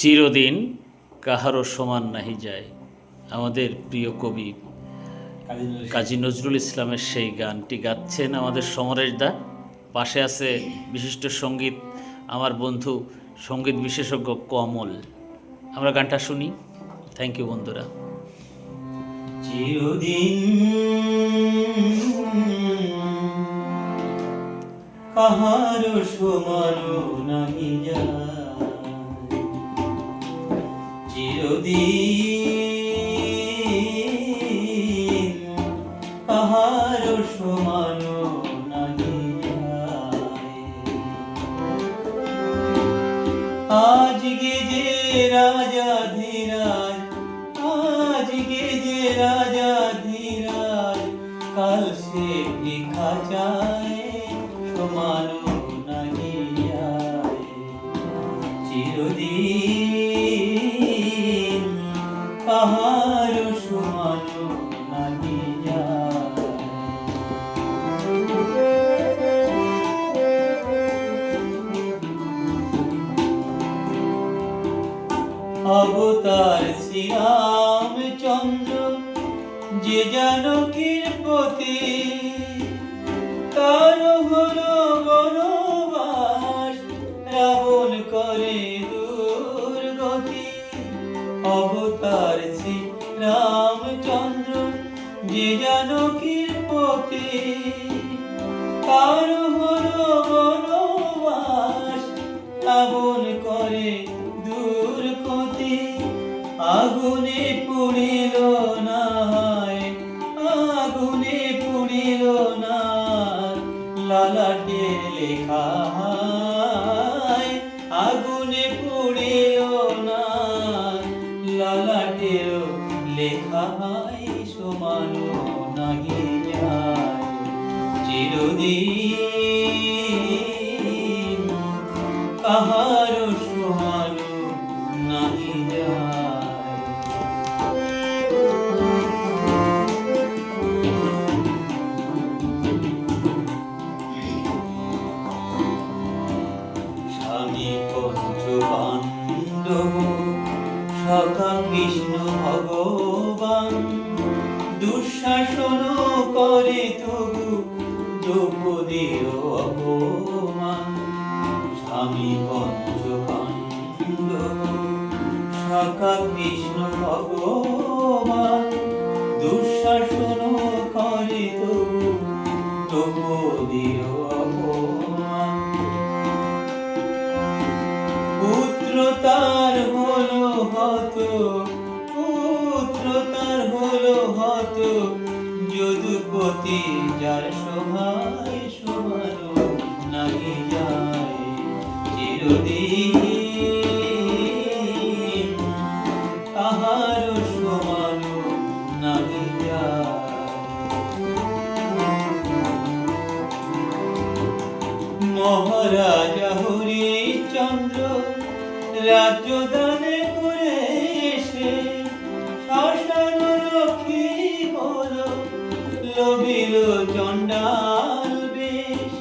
চিরদিন কাহারও সমান নাহি যায়। আমাদের প্রিয় কবি কাজী নজরুল ইসলামের সেই গানটি গাচ্ছেন আমাদের সমরেশ দা। পাশে আছে বিশিষ্ট সঙ্গীত আমার বন্ধু সঙ্গীত বিশেষজ্ঞ কমল। আমরা গানটা শুনি। থ্যাংক ইউ বন্ধুরা। চিরদিন কাহারও সমান নাহি যায়, চিরদিন কাহারও সমান নাহি যায়। আজকে যে রাজাধিরাজ, আজকে যে রাজাধিরাজ, কাল সে ভিক্ষা চায়, সমান নাহি যায়। চিরদিন কাহারও সমান নাহি যায়। অবতার শ্রীরামচন্দ্র যে জানকীর পতি, তার হলো বনবাস, রাবণ করে দুর্গতি। অবতার শ্রীরামচন্দ্র যে জানকীর পতি, তার হলো বনবাস, রাবণ করে দুর্গতি। আগুনে পুড়িল না, আগুনে পুড়িল না, লালাটে লেখা। আগুনে পুড়িল না, লালাটের লেখা, সমান নাহি যায়। চিরদিন কাহারও সমান নাহি যায়। স্বামী পঞ্চ পাণ্ডব সখা কৃষ্ণ ভগবান, দুঃশাসন করে তবু দ্রৌপদীর অপমান। স্বামী পঞ্চ পাণ্ডব সখা কৃষ্ণ ভগবান, দুঃশাসন করে তবু দ্রৌপদীর অপমান। পুত্র তার হলো হত, পুত্র তার হলো হত, যদুপতি যার সহায়, সমান নাহি যায়। চিরদিন কাহারও সমান নাহি যায়। মহারাজা হরিশ্চন্দ্র রাজ্যদানে করে সে, শ্মশান রক্ষী হল, লবিল চণ্ডাল বেশ।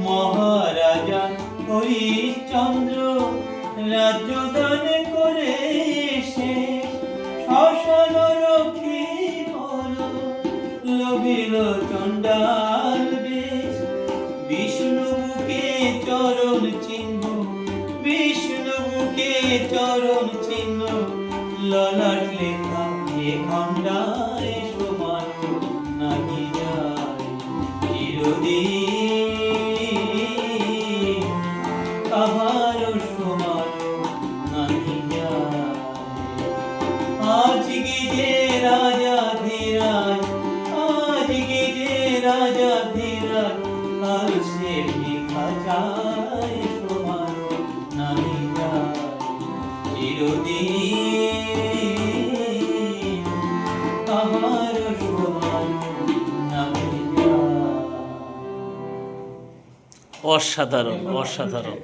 মহারাজা হরিশ্চন্দ্র রাজ্যদানে করে সে, শ্মশান রক্ষী হল, লবিল চণ্ডাল বেশ। বিষ্ণু বুকে চরণ চিহ্ন, বিষ্ণু বুকে চরণ চিহ্ন, ললাট লেখা এ খণ্ডায়, সমান নাহি যায়। চিরদিন কাহারও সমান নাহি যায়। আজকে যে রাজাধিরাজ, আজকে যে রাজাধিরাজ, কাল সে ভিক্ষা চায়, সমান নাহি যায়। চিরদিন কাহারও সমান নাহি যায়। অসাধারণ, অসাধারণ।